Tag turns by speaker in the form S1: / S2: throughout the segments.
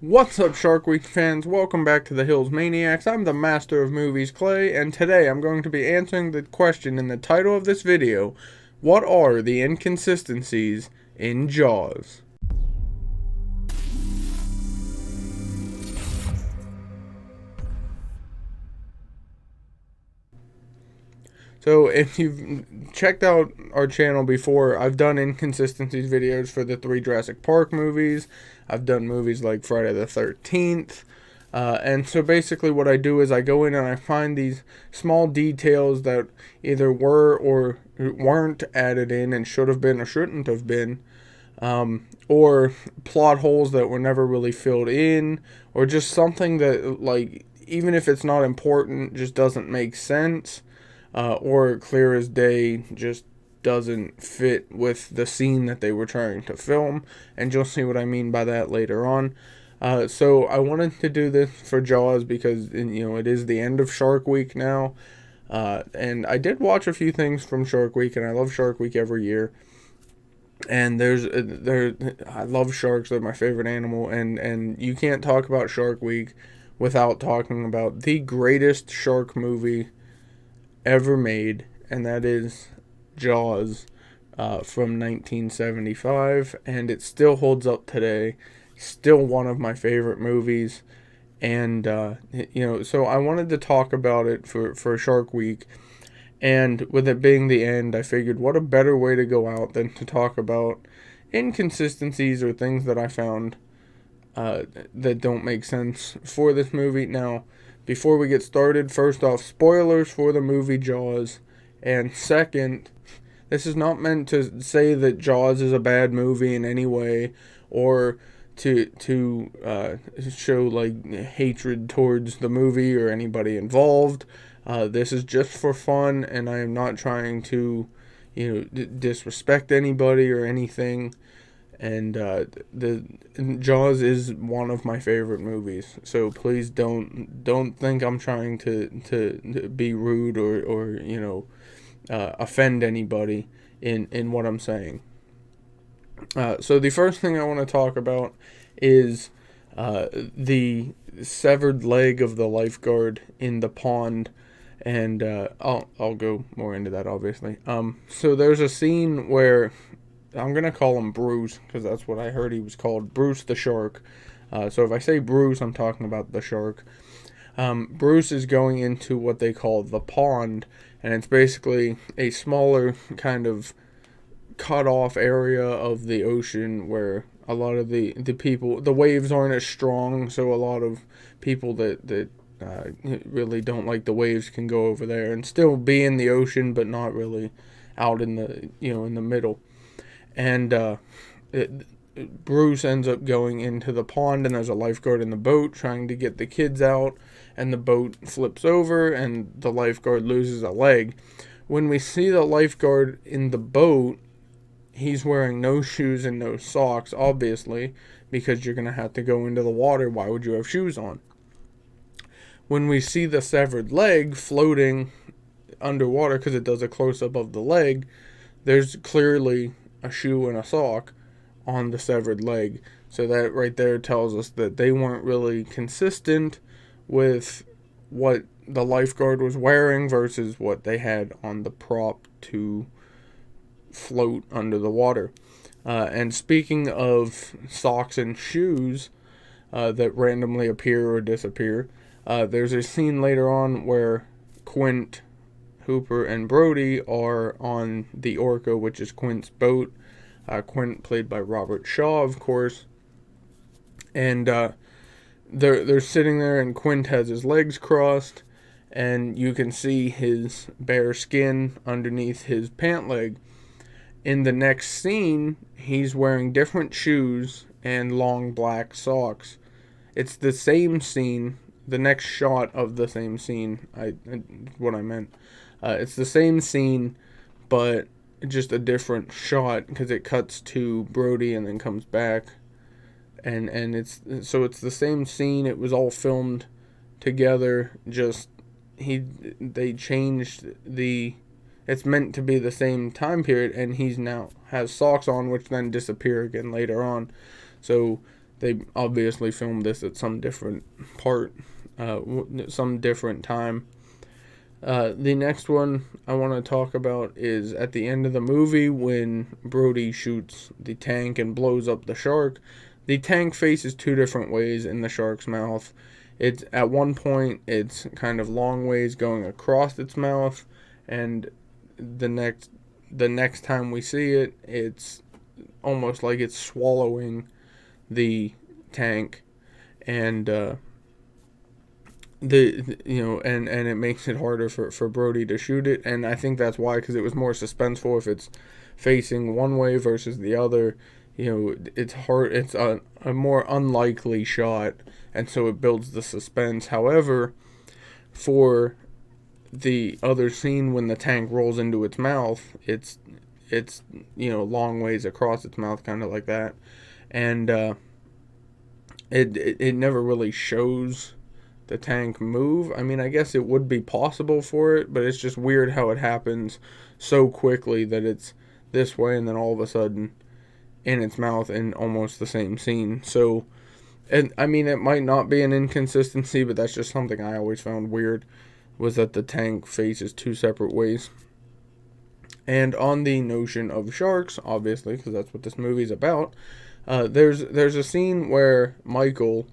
S1: What's up, Shark Week fans? Welcome back to the Hills Maniacs. I'm the master of movies, Clay, and today I'm going to be answering the question in the title of this video: what are the inconsistencies in Jaws? So, if you've checked out our channel before, I've done inconsistencies videos for the three Jurassic Park movies. I've done movies like Friday the 13th. And so basically what I do is I go in and I find these small details that either were or weren't added in and should have been or shouldn't have been, or plot holes that were never really filled in, or just something that, like, even if it's not important, just doesn't make sense, or clear as day, just doesn't fit with the scene that they were trying to film. And you'll see what I mean by that later on. So I wanted to do this for Jaws because it is the end of Shark Week now, and I did watch a few things from Shark Week, and I love Shark Week every year. And I love sharks; they're my favorite animal, and you can't talk about Shark Week without talking about the greatest shark movie ever made, and that is Jaws, from 1975, and it still holds up today. Still one of my favorite movies, and so I wanted to talk about it for Shark Week, and with it being the end, I figured what a better way to go out than to talk about inconsistencies or things that I found that don't make sense for this movie. Now, before we get started, first off, spoilers for the movie Jaws, and second, this is not meant to say that Jaws is a bad movie in any way, or to show like hatred towards the movie or anybody involved. This is just for fun, and I am not trying to, disrespect anybody or anything. And the Jaws is one of my favorite movies, so please don't think I'm trying to be rude or offend anybody in what I'm saying. So the first thing I want to talk about is the severed leg of the lifeguard in the pond, and I'll go more into that, obviously. So there's a scene where I'm gonna call him Bruce because that's what I heard he was called, Bruce the shark. So if I say Bruce, I'm talking about the shark. Bruce is going into what they call the pond, and it's basically a smaller kind of cut off area of the ocean where a lot of the people, the waves aren't as strong, so a lot of people that really don't like the waves can go over there and still be in the ocean, but not really out in the in the middle. And Bruce ends up going into the pond, and there's a lifeguard in the boat trying to get the kids out, and the boat flips over, and the lifeguard loses a leg. When we see the lifeguard in the boat, he's wearing no shoes and no socks, obviously, because you're going to have to go into the water. Why would you have shoes on? When we see the severed leg floating underwater, because it does a close-up of the leg, there's clearly a shoe and a sock on the severed leg. So that right there tells us that they weren't really consistent with what the lifeguard was wearing versus what they had on the prop to float under the water. And speaking of socks and shoes that randomly appear or disappear, there's a scene later on where Quint, Hooper, and Brody are on the Orca, which is Quint's boat. Quint, played by Robert Shaw, of course. And they're sitting there, and Quint has his legs crossed, and you can see his bare skin underneath his pant leg. In the next scene, he's wearing different shoes and long black socks. It's the same scene, the next shot of the same scene, what I meant. It's the same scene, but just a different shot because it cuts to Brody and then comes back. And it's the same scene. It was all filmed together, just they changed the, it's meant to be the same time period, and he's now has socks on, which then disappear again later on. So they obviously filmed this at some different some different time. The next one I want to talk about is at the end of the movie when Brody shoots the tank and blows up the shark. The tank faces two different ways in the shark's mouth. It's at one point it's kind of long ways going across its mouth, and the next time we see it, it's almost like it's swallowing the tank, and and it makes it harder for Brody to shoot it, and I think that's why, because it was more suspenseful if it's facing one way versus the other. It's hard. It's a more unlikely shot, and so it builds the suspense. However, for the other scene when the tank rolls into its mouth, it's long ways across its mouth, kind of like that, and it never really shows the tank move. I mean, I guess it would be possible for it, but it's just weird how it happens so quickly that it's this way and then all of a sudden in its mouth in almost the same scene. So, and I mean, it might not be an inconsistency, but that's just something I always found weird, was that the tank faces two separate ways. And on the notion of sharks, obviously, because that's what this movie's about, there's a scene where Michael,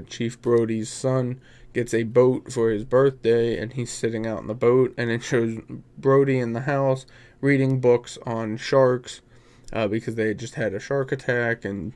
S1: Chief Brody's son, gets a boat for his birthday, and he's sitting out in the boat, and it shows Brody in the house reading books on sharks, because they had just had a shark attack, and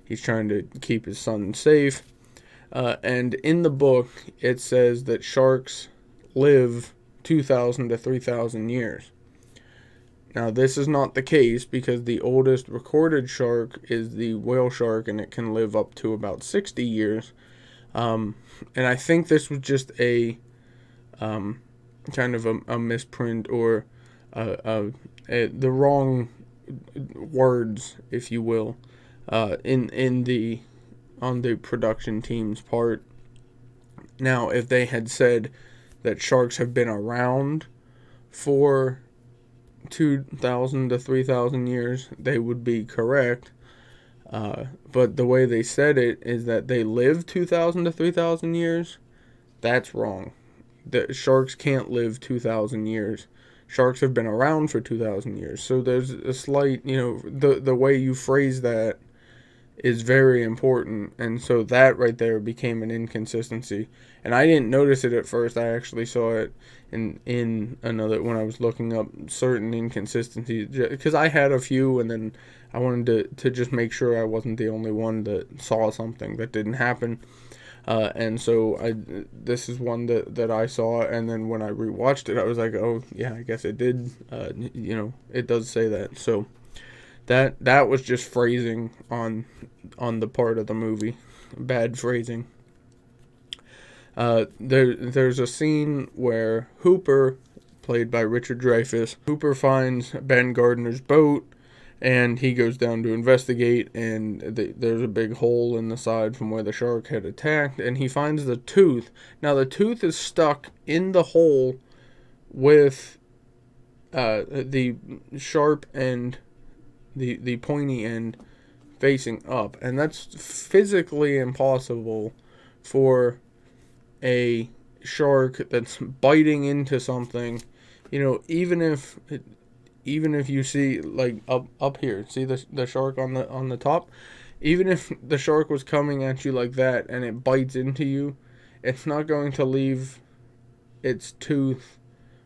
S1: he's trying to keep his son safe. And in the book, it says that sharks live 2,000 to 3,000 years. Now, this is not the case, because the oldest recorded shark is the whale shark, and it can live up to about 60 years. And I think this was just a kind of a misprint, or the wrong words, if you will, on the production team's part. Now, if they had said that sharks have been around for 2,000 to 3,000 years, they would be correct. But the way they said it is that they live 2,000 to 3,000 years. That's wrong. The sharks can't live 2,000 years. Sharks have been around for 2,000 years. So there's a slight, the way you phrase that is very important, and so that right there became an inconsistency. And I didn't notice it at first. I actually saw it in another, when I was looking up certain inconsistencies, because I had a few, and then I wanted to just make sure I wasn't the only one that saw something that didn't happen. And so this is one that I saw, and then when I rewatched it, I was like, oh yeah, I guess it did. It does say that. So that was just phrasing on the part of the movie, bad phrasing. There's a scene where Hooper, played by Richard Dreyfuss, Hooper finds Ben Gardner's boat, and he goes down to investigate, and there's a big hole in the side from where the shark had attacked, and he finds the tooth. Now, the tooth is stuck in the hole with the sharp end, the pointy end facing up, and that's physically impossible for a shark that's biting into something. Even if you see, like, up here, see the shark on the top, even if the shark was coming at you like that and it bites into you, it's not going to leave its tooth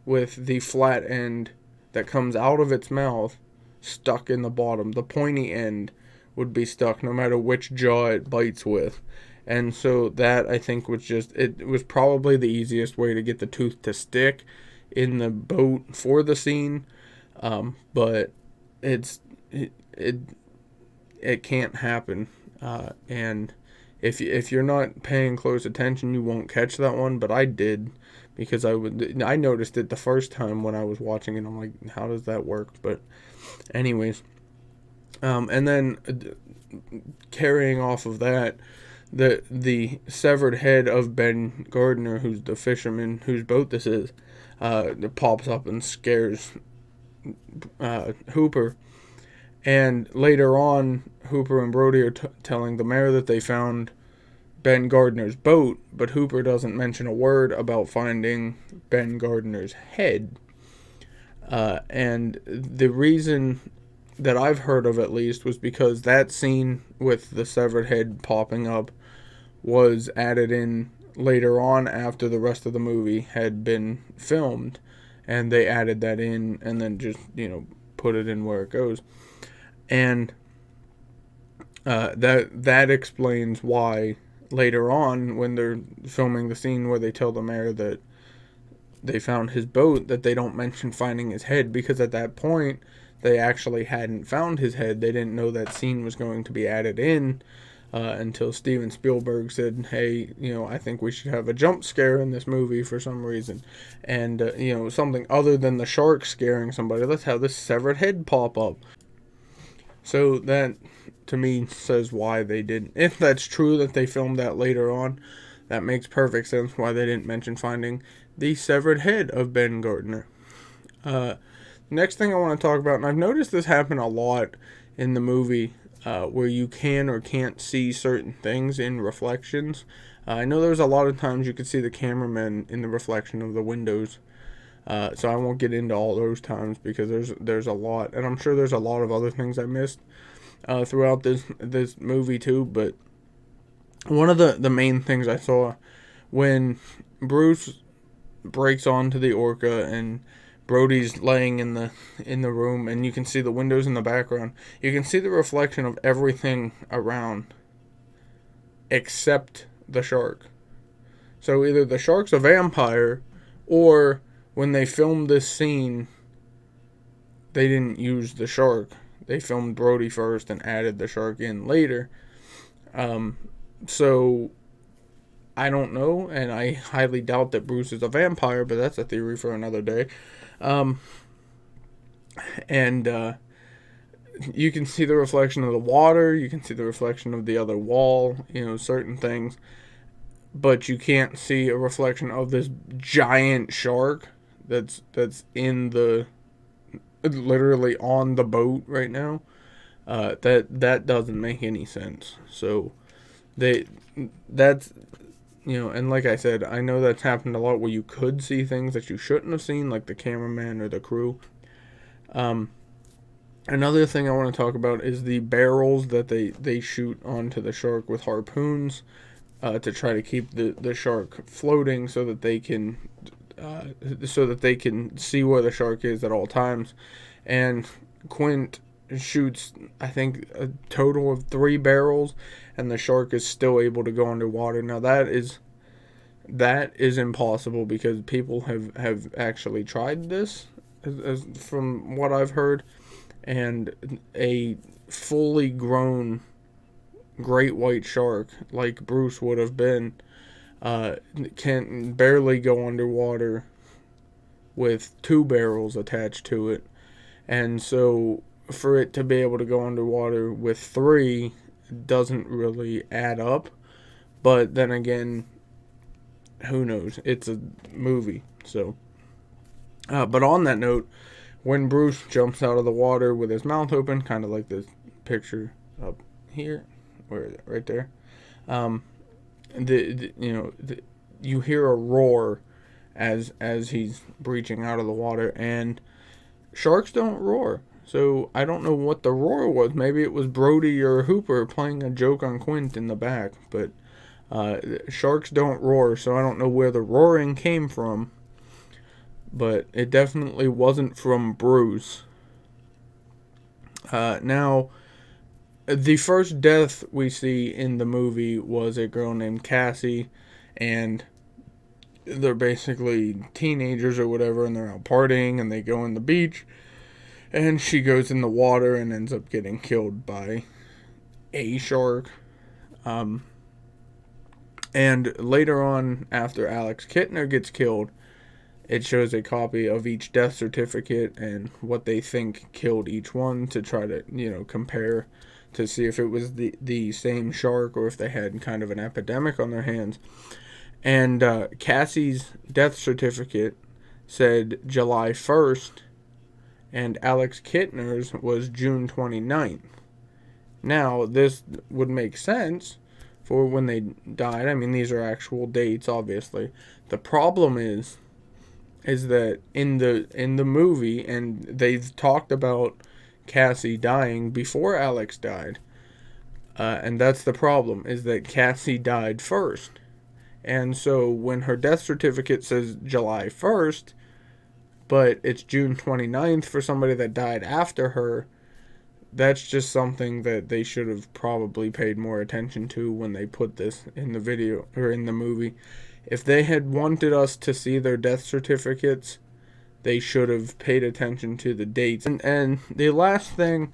S1: with the flat end that comes out of its mouth stuck in the bottom. The pointy end would be stuck no matter which jaw it bites with. And so that, I think, it was probably the easiest way to get the tooth to stick in the boat for the scene. But it can't happen. And if you're not paying close attention, you won't catch that one. But I did, because I noticed it the first time when I was watching it. I'm like, how does that work? But anyways, and then carrying off of that, the severed head of Ben Gardner, who's the fisherman whose boat this is, pops up and scares Hooper. And later on, Hooper and Brody are telling the mayor that they found Ben Gardner's boat, but Hooper doesn't mention a word about finding Ben Gardner's head. And the reason that I've heard of, at least, was because that scene with the severed head popping up was added in later on after the rest of the movie had been filmed, and they added that in and then just, put it in where it goes. And that explains why later on, when they're filming the scene where they tell the mayor that they found his boat, that they don't mention finding his head, because at that point they actually hadn't found his head. They didn't know that scene was going to be added in until Steven Spielberg said, hey, I think we should have a jump scare in this movie for some reason. And, something other than the shark scaring somebody. Let's have this severed head pop up. So that, to me, says why they didn't. If that's true that they filmed that later on, that makes perfect sense why they didn't mention finding the severed head of Ben Gardner. Next thing I want to talk about, and I've noticed this happen a lot in the movie, where you can or can't see certain things in reflections. I know there's a lot of times you could see the cameraman in the reflection of the windows. So I won't get into all those times because there's a lot, and I'm sure there's a lot of other things I missed throughout this movie too. But one of the main things I saw when Bruce breaks onto the Orca and Brody's laying in the room, and you can see the windows in the background. You can see the reflection of everything around except the shark. So either the shark's a vampire, or when they filmed this scene, they didn't use the shark. They filmed Brody first and added the shark in later. So I don't know, and I highly doubt that Bruce is a vampire, but that's a theory for another day. And you can see the reflection of the water, you can see the reflection of the other wall, certain things, but you can't see a reflection of this giant shark that's in the, literally on the boat right now. That doesn't make any sense. So that's and like I said, I know that's happened a lot where you could see things that you shouldn't have seen, like the cameraman or the crew. Another thing I want to talk about is the barrels that they shoot onto the shark with harpoons to try to keep the shark floating so that they can see where the shark is at all times. And Quint shoots, I think, a total of 3 barrels, and the shark is still able to go underwater. Now that is impossible, because people have actually tried this, as from what I've heard, and a fully grown great white shark, like Bruce would have been, can barely go underwater with 2 barrels attached to it. And so for it to be able to go underwater with 3 doesn't really add up. But then again, who knows? It's a movie. So, but on that note, when Bruce jumps out of the water with his mouth open, kind of like this picture up here, where is it? Right there. You hear a roar as he's breaching out of the water, and sharks don't roar. So I don't know what the roar was. Maybe it was Brody or Hooper playing a joke on Quint in the back, but sharks don't roar, so I don't know where the roaring came from. But it definitely wasn't from Bruce. Now, the first death we see in the movie was a girl named Cassie, and they're basically teenagers or whatever, and they're out partying, and they go on the beach, and she goes in the water and ends up getting killed by a shark. And later on, after Alex Kittner gets killed, it shows a copy of each death certificate and what they think killed each one, to try to, compare to see if it was the same shark or if they had kind of an epidemic on their hands. And Cassie's death certificate said July 1st, and Alex Kittner's was June 29th. Now, this would make sense for when they died. I mean, these are actual dates, obviously. The problem is that in the movie, and they've talked about Cassie dying before Alex died, and that's the problem, is that Cassie died first. And so when her death certificate says July 1st, but it's June 29th for somebody that died after her, that's just something that they should have probably paid more attention to when they put this in the video or in the movie. If they had wanted us to see their death certificates, they should have paid attention to the dates. And the last thing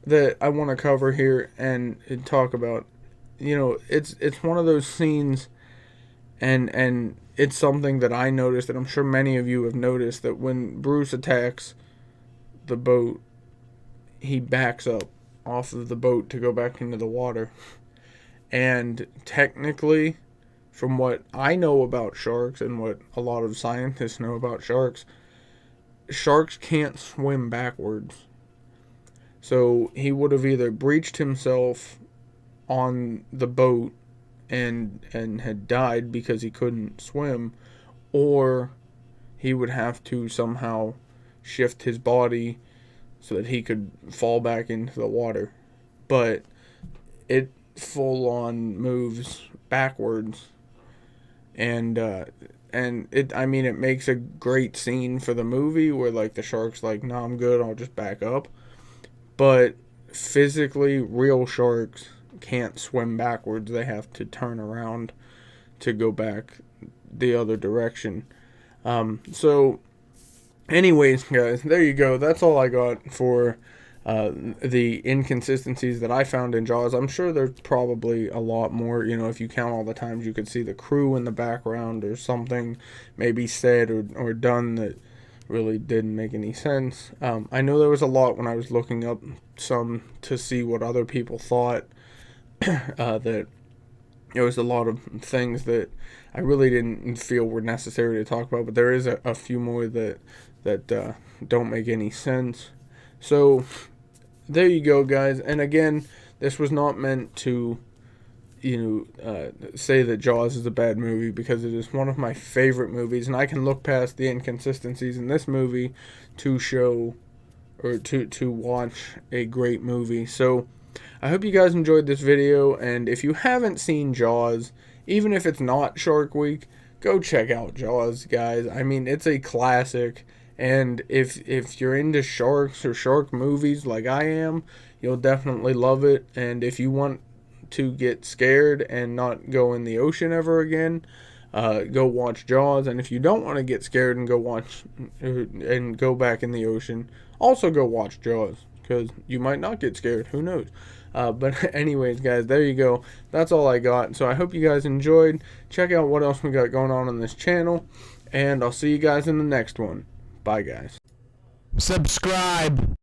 S1: that I want to cover here and talk about, it's one of those scenes, and it's something that I noticed, and I'm sure many of you have noticed, that when Bruce attacks the boat, he backs up off of the boat to go back into the water. And technically, from what I know about sharks and what a lot of scientists know about sharks can't swim backwards. So he would have either breached himself on the boat and had died because he couldn't swim, or he would have to somehow shift his body so that he could fall back into the water. But it full on moves backwards, and it makes a great scene for the movie where like the shark's like, "No, I'm good, I'll just back up." But physically, real sharks can't swim backwards. They have to turn around to go back the other direction. So anyways, guys, there you go. That's all I got for the inconsistencies that I found in Jaws. I'm sure there's probably a lot more, if you count all the times you could see the crew in the background or something maybe said or done that really didn't make any sense. I know there was a lot when I was looking up some to see what other people thought, that there was a lot of things that I really didn't feel were necessary to talk about, but there is a few more that don't make any sense. So there you go, guys. And again, this was not meant to say that Jaws is a bad movie, because it is one of my favorite movies, and I can look past the inconsistencies in this movie to show or to watch a great movie. So I hope you guys enjoyed this video, and if you haven't seen Jaws, even if it's not Shark Week, go check out Jaws, guys. I mean, it's a classic, and if you're into sharks or shark movies like I am, you'll definitely love it. And if you want to get scared and not go in the ocean ever again, go watch Jaws. And if you don't want to get scared and go back in the ocean, also go watch Jaws, because you might not get scared. Who knows? But anyways, guys, there you go. That's all I got. So I hope you guys enjoyed. Check out what else we got going on this channel, and I'll see you guys in the next one. Bye, guys.
S2: Subscribe.